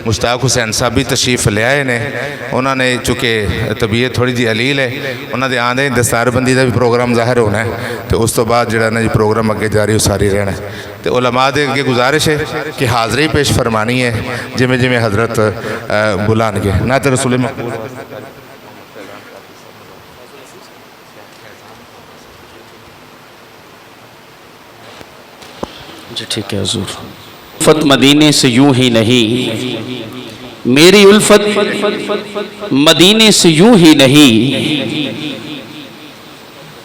मुश्ताक हुसैन साहब भी तशरीफ ले आए ने। उन्होंने चूँकि तबीयत थोड़ी जी अलील है, उन्होंने आंदे दस्तारबंदी का भी प्रोग्राम जाहिर होना है, तो उस तो बाद जो ना जी प्रोग्राम अगे जारी उसारी रहना है। तो उलमा दे अगे गुजारिश है कि हाज़री पेश फरमानी है जिमें जिमें हज़रत बुलानगे ना। तो रसूल जी ठीक है हुजूर। उल्फत मदीने से यूं ही नहीं, मेरी उल्फत मदीने से यूं ही नहीं,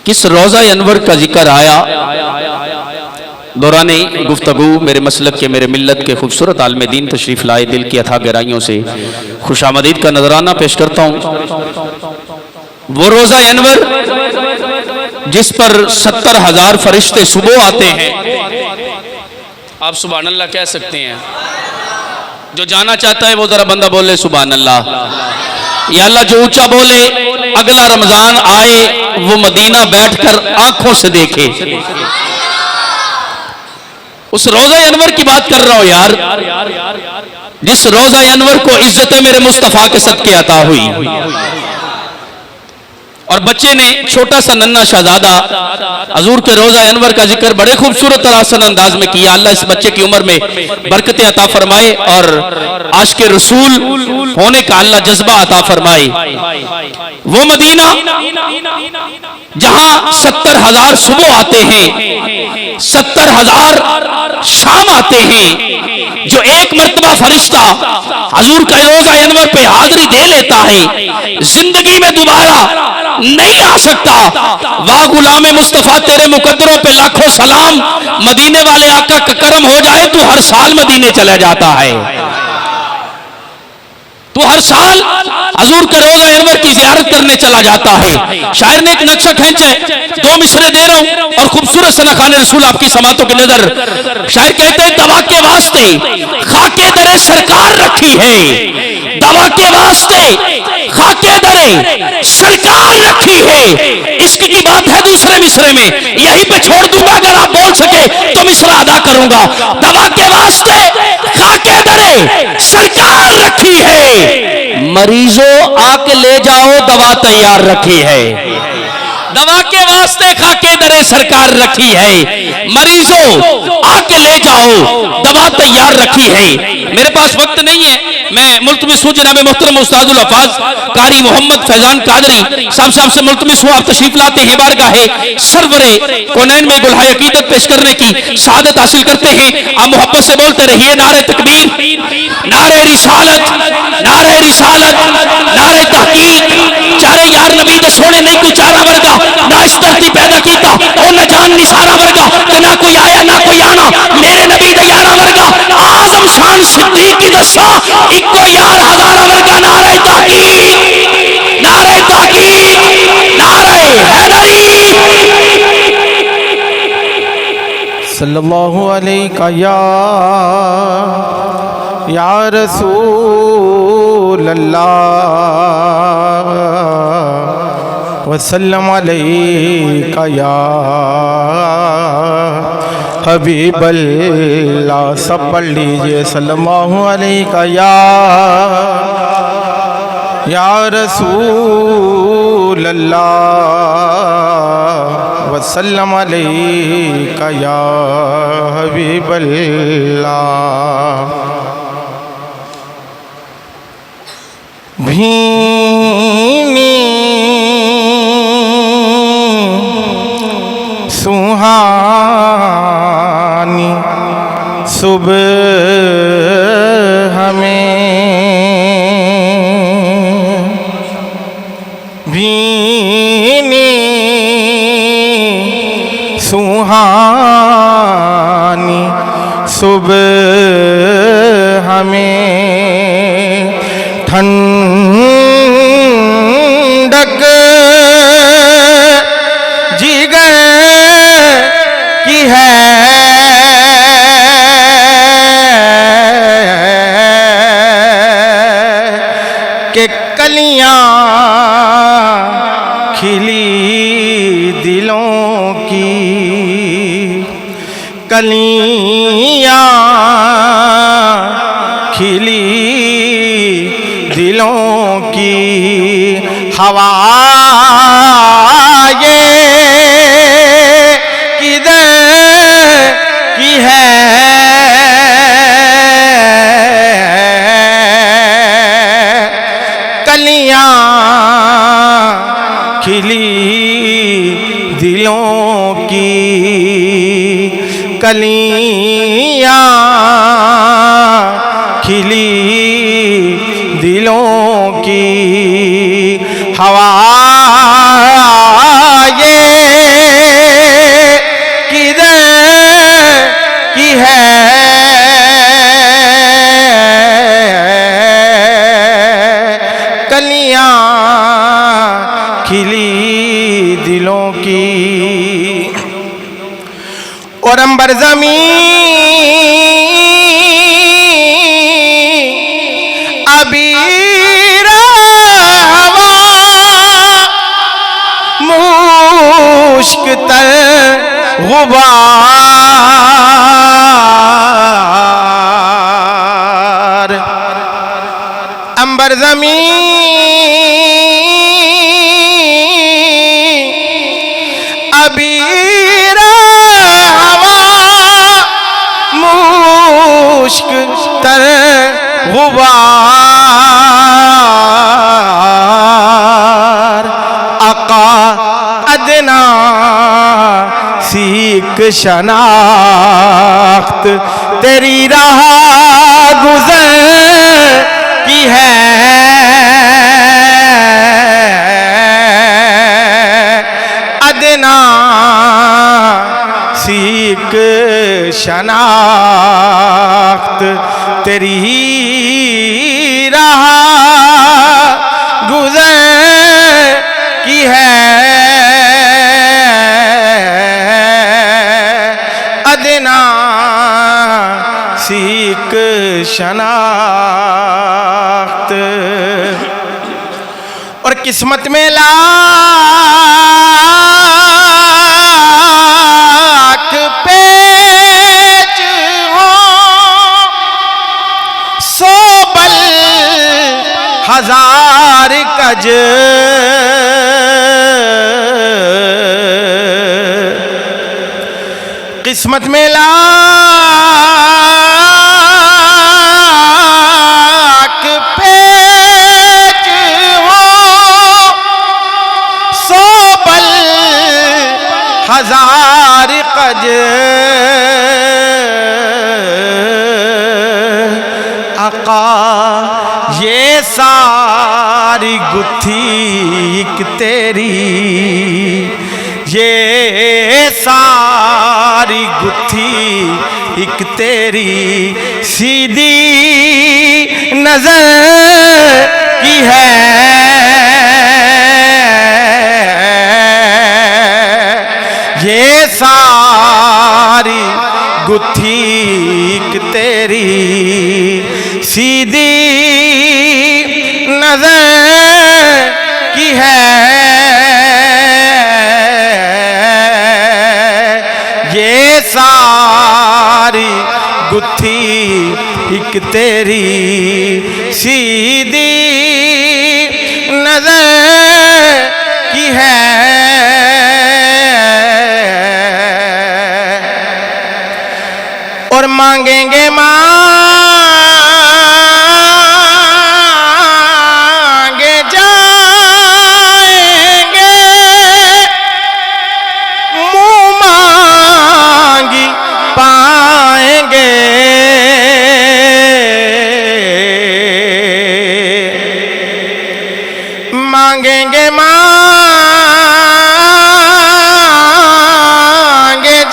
किस रोज़ा अनवर का जिक्र आया। दौरान गुफ्तगू मेरे मसलक के मेरे मिल्लत के खूबसूरत आलम दीन तशरीफ़ लाए, दिल की अथा गहराइयों से खुशामदीद का नजराना पेश करता हूँ। वो रोज़ा अनवर जिस पर 70,000 फरिश्ते सुबह आते हैं। आप सुभान अल्लाह कह सकते हैं। जो जाना चाहता है वो जरा बंदा बोले सुभान अल्लाह। या अल्लाह जो ऊंचा बोले अगला रमजान आए वो मदीना बैठकर आंखों से देखे। उस रोज़ा अनवर की बात कर रहा हूं यार, जिस रोज़ा अनवर को इज्जत मेरे मुस्तफ़ा के सदके अता हुई। और बच्चे ने छोटा सा नन्ना शहजादा हजूर के रोज़ा अनवर का जिक्र बड़े खूबसूरत तरासन अंदाज में किया। अल्लाह इस बच्चे की उम्र में बरकत अता फरमाए और आशिक रसूल होने का अल्लाह जज्बा अता फरमाए। वो मदीना जहां 70,000 सुबह आते हैं, 70,000 शाम आते हैं, जो एक मर्तबा फरिश्ता हजूर का रोज़ा अनवर पे हाजिरी दे लेता है, जिंदगी में दोबारा नहीं आ सकता। वाह गुलाम मुस्तफा तेरे मुकद्दरों पे लाखों सलाम, मदीने वाले आका का करम हो जाए तू हर साल मदीने चला जाता है। तो हर साल हजूर के रोज़ा अनवर की ज़ियारत करने चला जाता है। शायर ने एक नक्शा खींचा है, 2 मिसरे दे रहा हूं और खूबसूरत सना खाने रसूल आपकी समातों की नजर। शायर कहते हैं दवा के वास्ते खाके दरे सरकार रखी है, दवा के वास्ते खाके दरे सरकार रखी है। इश्क की बात है दूसरे मिसरे में, यहीं पे छोड़ दूंगा, अगर आप बोल सके तो मिसरा अदा करूंगा। दवा के वास्ते खाके दरे सरकार रखी है, मरीजों आके ले जाओ दवा तैयार रखी है। दवा के वास्ते खाके दरे सरकार रखी है, मरीजों आके ले जाओ दवा तैयार रखी है। मेरे पास वक्त नहीं है, मैं मुल्तमिस हूं जनाब मोहतरम उस्तादुल हफ़ाज़ कारी मोहम्मद फैजान कादरी साहब से मुल्तमिस हूं, आप तशरीफ लाते हैं बारगाहे सरवरे कौनैन में गुलहाए अकीदत पेश करने की शहादत हासिल करते हैं। आप मोहब्बत से बोलते रहिए नारे तकबीर, नारे रिसालत, नारे रिसालत, नारे तहकीक। चारे यार नबी दे सोने नहीं कोई चारा वर्गा, ना इस धरती पैदा कीता और न जान निसारा वर्गा, तो ना कोई आया ना कोई आना मेरे नबी दे यारा वर्गा। आजम शान सिद्दीक की दसा इको यार हजारा वर्गा। नारे तहकीक, नारे तहकीक, नारे हैदरी। सल्लल्लाहु अलैका या रसूल अल्लाह वसल्लम अलैका या हबीब अल्लाह। सब पढ़ लीजिए सल्लल्लाहु अलैका या रसूल अल्लाह वसल्लम अलैका या हबीब अल्लाह। भीनी सुहानी सुबह हमें, भीनी सुहानी सुबह हमें, ठंडक जिगर की है कि कलियां खिली दिलों की, कलियां खिली दिलों की हवा ये किधर की है, कलियां खिली दिलों की, कलियां खिली दिलों की हवा ये किधर की है, कलियां खिली दिलों की। और अंबर ज़मीन अबीर हवा मुश्क तर गुबार, अंबर ज़मीन अबीर हवा मुश्क तर गुबार, आका अदना सीख शनाख्त तेरी राह गुज़र की है, अदना सीख शनाख्त तेरी राह गुज़र की है, अदना सीख शनाख्त। और किस्मत में लाख पेच हो, सौ बल हजार कज, किस्मत में लाख पेच हो, सौ बल हजार कज, आका ये सारी गुत्थी एक तेरी, ये सारी गुत्थी एक तेरी सीधी नजर की है, ये सारी गुत्थी एक तेरी सीधी नजर की है, ये सारी गुत्थी एक तेरी सीधी नजर की है। और मांगेंगे मांगे जाएंगे, मुँह मांगी पाएंगे, मांगेंगे मांगे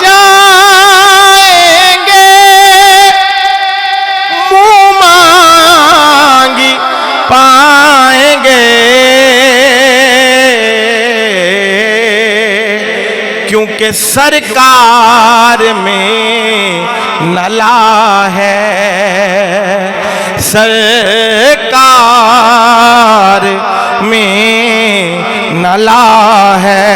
जाएंगे, मुँह मांगी पाएंगे, क्योंकि सरकार में नला है, सरकार में नला है,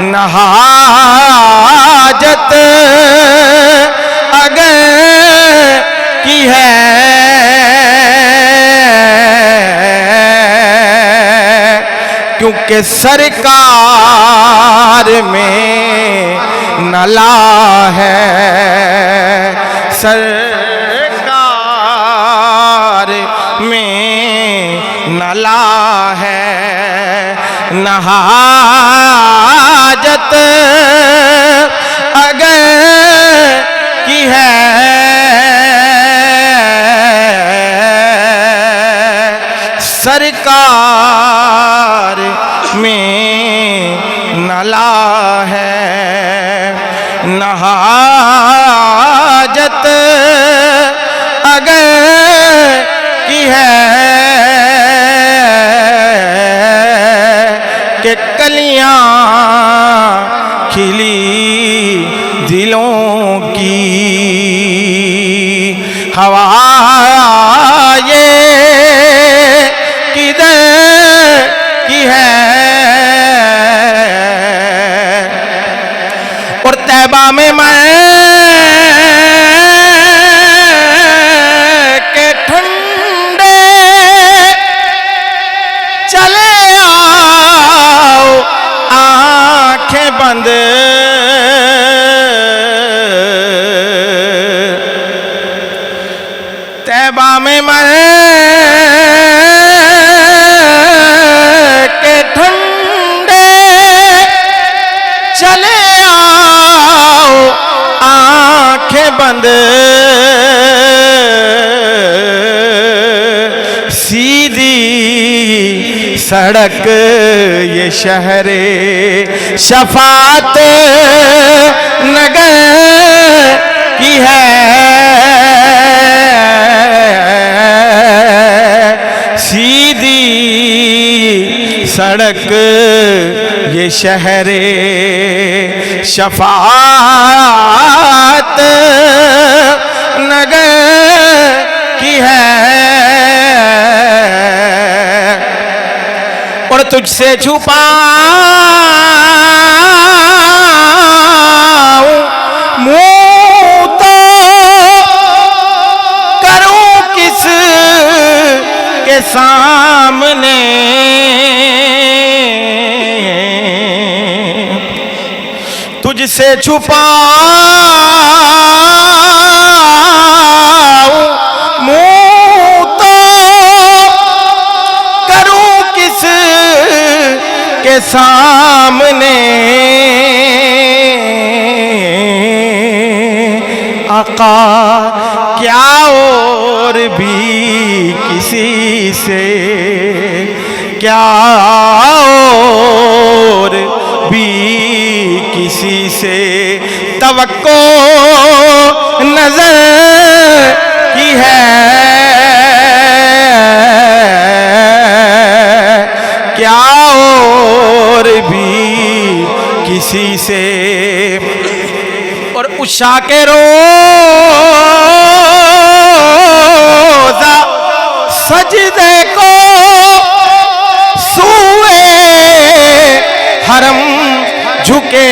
न हाजत अगर की है, क्योंकि सरकार में नला है, सरकार में नला है, नहाजत अगर की है सरकार में नला है, नहाजत अगर की है कि कलियां खिली दिलों की, हवा ये किधर की है। और तैबा में मैं के ठंडे चले आओ आंखें बंद, तैबा में मैं के ठंडे चले आओ आंखें बंद, सीधी सड़क ये शहरे शफात नगर की है, सीधी सड़क ये शहरे शफात नगर की है। और तुझसे छुपाऊं मुंह तो करूं किस के सामने, तुझसे छुपाऊं मुंह तो करूं किस के सामने, आका क्या और भी किसी से, क्या और भी किसी से तवक्को नजर की है, क्या और भी किसी से। और उषा के रोज़ा सजदे को सूए हरम झुके,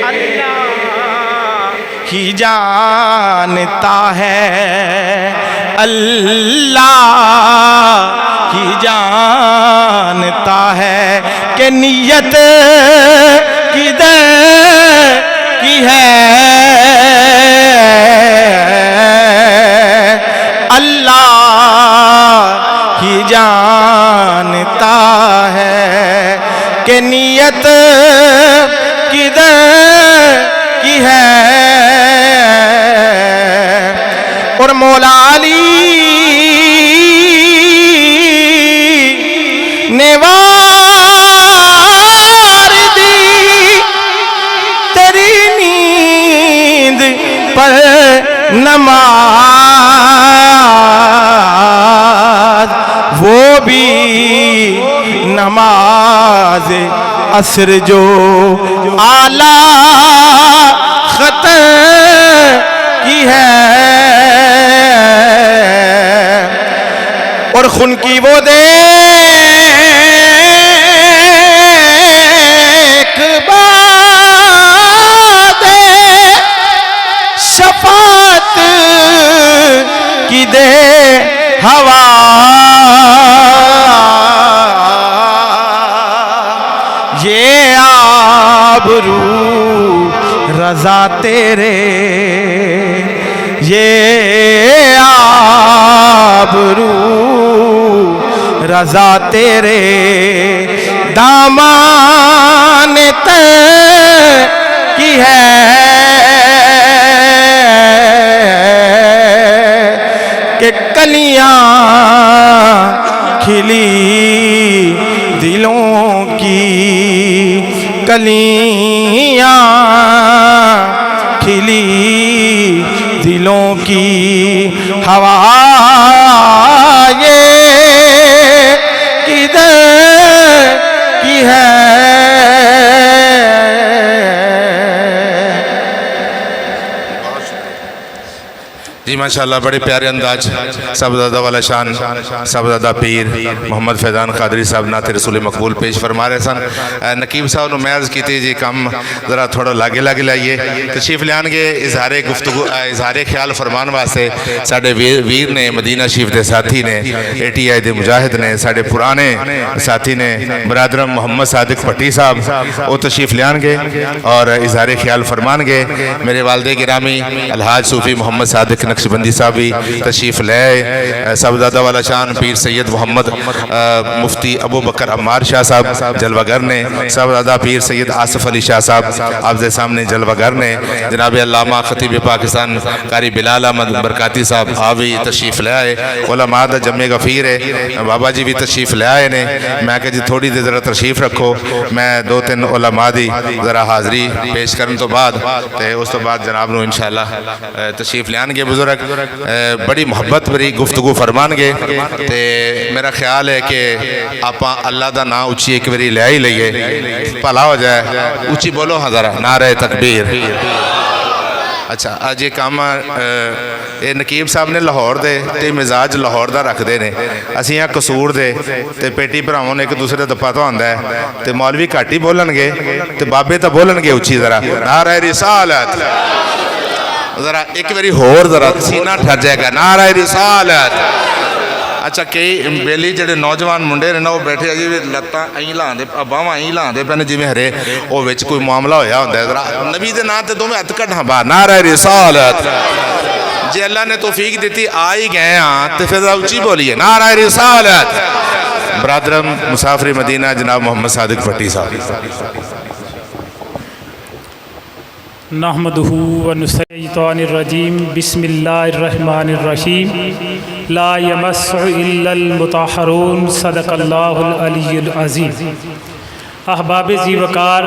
अल्लाह ही जानता है, अल्लाह ही जानता है कि नियत किधर की है, अल्लाह ही जानता है कि नियत किधर की है। और मौला अली ने वार दी तेरी नींद पर नमाज, वो भी नमाज असर जो आला खतर की है। और खून की वो देख बादे शफात की दे हवा, रजा तेरे, ये आबरू रजा तेरे, दामान तय की है कि कलियां खिली दिलों की, कलियां खिली दिलों की, हवा ये किधर की है। जी माशाल्लाह, बड़े प्यारे अंदाज सबज़ादा वाला शान सबज़ादा पीर मोहम्मद फैज़ान कादरी साहब नाते रसूल मकबूल पेश फरमा रहे सन। नकीब साहब ने मैज़ की जी कम ज़रा थोड़ा लागे लागे लाइए तशरीफ लियान के इजहारे गुफ्तगू इजहारे ख्याल फरमान वास्ते साढ़े वीर ने मदीना शरीफ के साथी ने ATI के मुजाहिद ने साढ़े पुराने साथी ने बरादरम मोहम्मद सादिक भट्टी साहब वो तशरीफ लियान के और इजहारे ख्याल फरमान गए। मेरे वालदे गिरामी अलहाज सूफ़ी मोहम्मद सादिक नक्शबंदी साहब भी तशरीफ ले आए। सबज़ादा वाला शान पीर सैयद मोहम्मद मुफ्ती अबू बकर अम्मार शाह साहब जलवागर ने, सबज़ादा पीर सैयद आसिफ अली शाह साहब आपके सामने जलवागर ने, जनाब अल्लामा खतीब पाकिस्तान कारी बिलाल अहमद बरकाती साहब आप भी तशरीफ ले आए। उलमा दा जमे गफीर है, बाबा जी भी तशरीफ ले आए ने। मैं कहा जी थोड़ी देर ज़रा तशरीफ रखो, मैं 2-3 उलमा दी ज़रा हाज़री पेश करने तो बाद उस तो बाद जनाब नूं इंशाअल्लाह तशरीफ लियान के बुजुर्ग बड़ी मुहब्बत भरी गुफ्तगू फरमान गए। तो मेरा ख्याल है कि आप अल्लाह का नाम उच्ची एक बारी ले ही लीए, भला हो जाए। उच्ची बोलो हाँ ज़रा, नारे तकबीर। अच्छा अज ये काम ये नकीब साहब ने लाहौर दे ते मिजाज लाहौर का रखते हैं, असी हाँ कसूर दे ते पेटी भरावां ने एक दूसरे का पता होंदा है। तो मौलवी घट ही बोलणगे ते बाबे तो बोलणगे उच्ची ज़रा, नारे रिसालत। ज़रा एक बारी होर ज़रा सीना ठर जाएगा, नारा रिसालत। अच्छा कई बेली जेडे नौजवान मुंडे ने ना वो बैठे जी लत्तां अं लाते बाहवां अं लाते पे जिमें हरे वो कोई मामला होया होंदा है। ज़रा नबी के नाम से दोवें हथ कढ़ा बाहर, नारा रिसालत। जे अल्लाह ने तौफीक दी आ ही गए हाँ तो फिर उच्ची बोलिए, नारा रिसालत। बरादरम मुसाफिर मदीना जनाब मोहम्मद सादिक भट्टी साहब। नहमदुहु व नुस्तईनीर्रजीम बिस्मिल्लाहिर्रहमानिर्रहीम ला यमस्सु इल्लल मुतहहरून सदक़ल्लाहुल अलीयुल अज़ीम। अहबाब ज़ीवकार,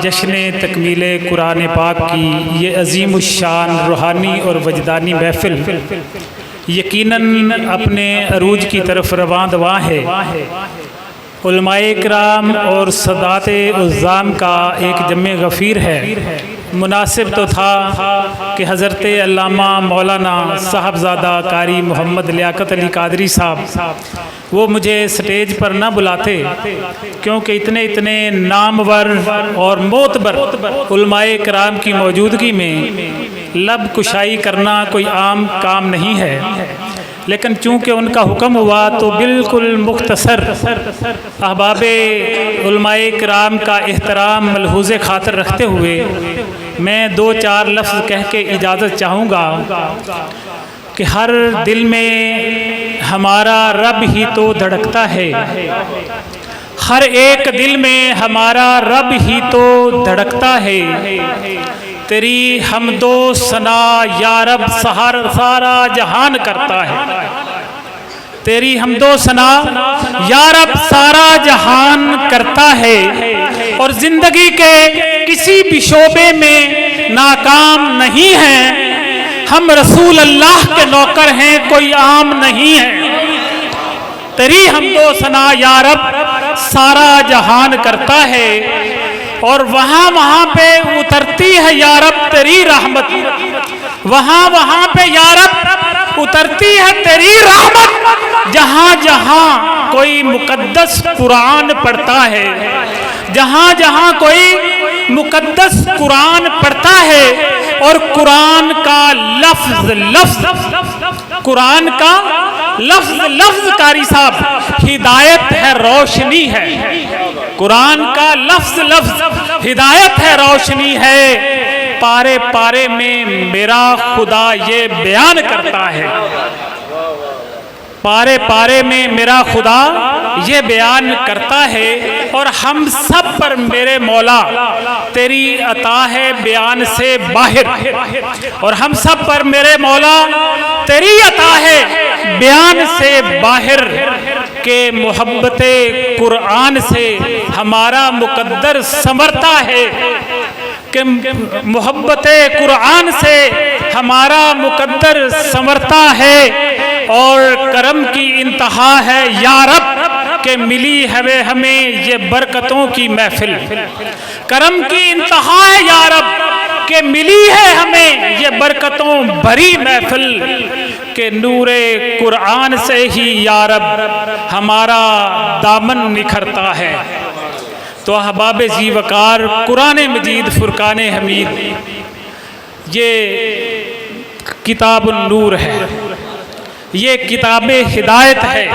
जश्न तकमील कुरान पाक की ये अज़ीमुश्शान रूहानी और वजदानी महफ़िल यकीनन अपने अरूज की तरफ रवां दवां है। उलमाए किराम और सदात उज़्ज़ाम का एक जम्मे गफ़ीर है। मुनासिब तो था कि हज़रत अल्लामा मौलाना साहबज़ादा कारी मोहम्मद लियाकत अली कादरी साहब वो मुझे स्टेज पर ना बुलाते, क्योंकि इतने नामवर और मोतबर उलमाए किराम की मौजूदगी में लब कुशाई करना कोई आम काम नहीं है। लेकिन चूँकि उनका हुक्म हुआ तो बिल्कुल मुख्तसर अहबाबे उलमाए किराम का एहतराम मलहूज़े खातर रखते हुए मैं 2-4 लफ्ज़ कह के इजाज़त चाहूँगा कि हर दिल में हमारा रब ही तो धड़कता है, हर एक दिल में हमारा रब ही तो धड़कता है। तेरी हमदो सना या रब सारा जहान करता है, तेरी हमदो सना या रब सारा जहान करता है। और जिंदगी के किसी भी शोबे में नाकाम नहीं है, हम रसूल अल्लाह के नौकर हैं, कोई आम नहीं है। तेरी हमदो सना या रब सारा जहान करता है। और वहाँ पे उतरती है या रब तेरी रहमत, वहाँ पे या रब उतरती है तेरी रहमत। जहाँ कोई मुकद्दस कुरान पढ़ता है, जहाँ कोई मुकद्दस कुरान पढ़ता है और कुरान का लफ्ज़ कुरान का लफ्ज़ कारी साहब हिदायत है, रोशनी है। कुरान का लफ्ज़ हिदायत है, रोशनी है। पारे पारे में मेरा खुदा ये बयान करता है, पारे पारे में मेरा खुदा ये बयान करता है, और हम सब पर मेरे मौला तेरी अता है बयान से बाहर, और हम सब पर मेरे मौला तेरी अता है बयान से बाहर, के मोहब्बते कुरान से हमारा मुकद्दर संवरता है, कि मोहब्बते कुरान से हमारा मुकद्दर संवरता है, और करम की इंतहा है या रब के मिली है हमें ये बरकतों की महफिल। करम की इंतहा है या रब के मिली है हमें ये बरकतों भरी महफिल, के नूरे कुरान से ही या रब हमारा दामन निखरता है। तो अहबाब जी वकार, कुरान मजीद फुरकान हमीद ये किताबुन नूर है, ये किताब हिदायत है,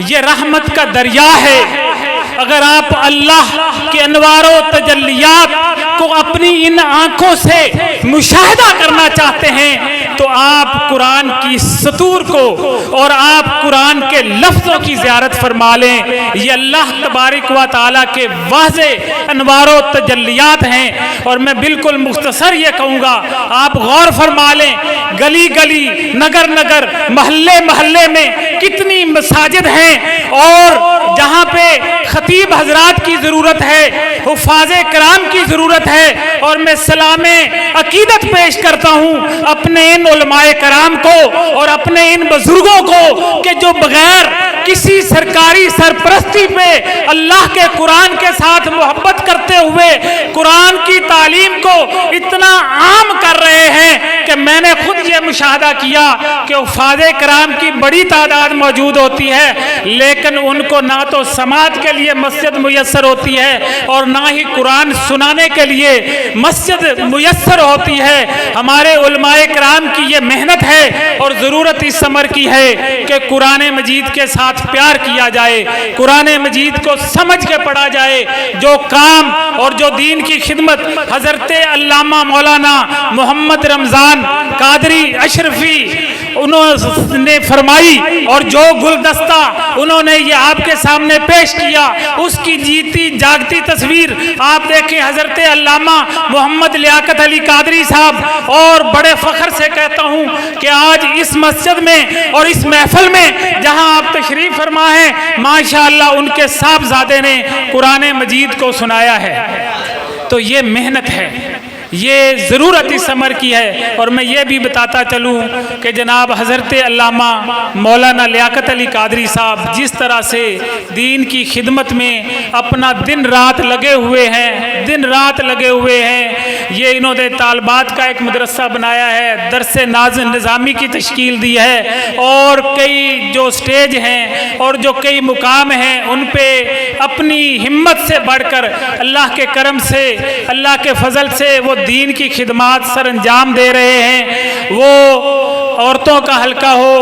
ये रहमत का दरिया है। अगर आप अल्लाह के अनवारो तजल्लियात को अपनी इन आंखों से मुशाहिदा करना चाहते हैं, तो आप कुरान की सतूर को और आप कुरान के लफ्ज़ों की ज़ियारत फरमा लें। ये अल्लाह तबारक व तआला के वाज़े अनवारो तजल्लियात हैं। और मैं बिल्कुल मुख्तसर ये कहूँगा, आप गौर फरमा लें, गली गली, नगर नगर, महल्ले महल्ले में कितनी मसाजिद हैं, और जहाँ पे खतीब हजरात की ज़रूरत है, हुफ़ाज़े कराम की ज़रूरत है। और मैं सलामे अकीदत पेश करता हूँ अपने इन उलमाए कराम को और अपने इन बुजुर्गों को, कि जो बगैर किसी सरकारी सरपरस्ती पे अल्लाह के कुरान के साथ मोहब्बत करते हुए कुरान की तालीम को इतना आम कर रहे हैं, कि मैंने खुद ये मुशाहदा किया कि हुफ़ाज़े कराम की बड़ी तादाद मौजूद होती है, लेकिन उनको ना तो समाज के लिए मस्जिद मुयस्सर होती है और ना ही कुरान सुनाने के लिए मस्जिद मुयस्सर होती है। हमारे उलमाए कराम की ये मेहनत है और ज़रूरत इस समर की है कि कुरान मजीद के साथ प्यार किया जाए, कुरान मजीद को समझ के पढ़ा जाए। जो काम और जो दीन की खिदमत हज़रत अल्लामा मौलाना मोहम्मद रमज़ान कादरी अशरफी उन्होंने फरमाई, और जो गुलदस्ता उन्होंने ये आपके सामने पेश किया, उसकी जीती जागती तस्वीर आप देखें। हज़रत अल्लामा मोहम्मद लियाकत अली कादरी साहब, और बड़े फ़ख्र से कहता हूँ कि आज इस मस्जिद में और इस महफिल में जहाँ आप तशरीफ़ फरमा हैं, माशाअल्लाह उनके साहबजादे ने कुरान मजीद को सुनाया है। तो ये मेहनत है, ये ज़रूरत इस समर की है। और मैं ये भी बताता चलूँ कि जनाब हज़रत अल्लामा मौलाना लियाकत अली कादरी साहब जिस तरह से दीन की खिदमत में अपना दिन रात लगे हुए हैं, दिन रात लगे हुए हैं। ये इन्होंने तालबात का एक मदरसा बनाया है, दरसे नाज़ निज़ामी की तश्कील दी है, और कई जो स्टेज हैं और जो कई मुकाम हैं उन पे अपनी हिम्मत से बढ़कर अल्लाह के करम से, अल्लाह के फजल से वो दीन की खिदमात सर अंजाम दे रहे हैं। वो औरतों का हल्का हो,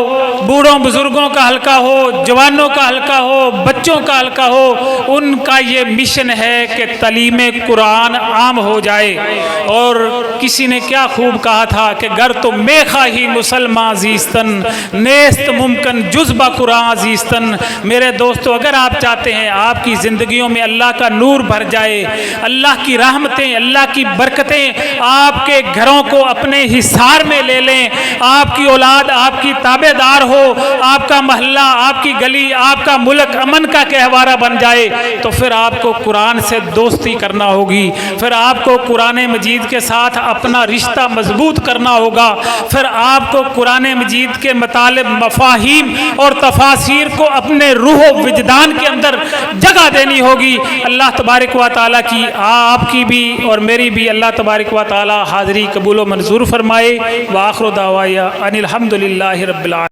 बूढ़ों बुजुर्गों का हल्का हो, जवानों का हल्का हो, बच्चों का हल्का हो, उनका ये मिशन है कि तालीम कुरान आम हो जाए। और किसी ने क्या खूब कहा था कि गर तो मेखा ही मुसलमान जीस्तन नेस्त मुमकिन जुज़बा कुरान जीस्तन। मेरे दोस्तों, अगर आप चाहते हैं आपकी ज़िंदगियों में अल्लाह का नूर भर जाए, अल्लाह की रहमतें, अल्लाह की बरकतें आपके घरों को अपने हिसार में ले लें, आपकी औलाद आपकी ताबेदार हो, आपका मोहल्ला, आपकी गली, आपका मुल्क अमन का कहवारा बन जाए, तो फिर आपको कुरान से दोस्ती करना होगी, फिर आपको कुरान मजीद के साथ अपना रिश्ता मजबूत करना होगा, फिर आपको कुरान मजीद के मतलब मफाहीम और तफासीर को अपने रूह विजदान के अंदर जगह देनी होगी। अल्लाह तबारक व तआला की आपकी भी और मेरी भी अल्लाह तबारक व तआला हाज़री कबूल व मंजूर फरमाए। व आखिर दावाया अनिल हम्दुलिल्लाहि रब्बिल आलमीन।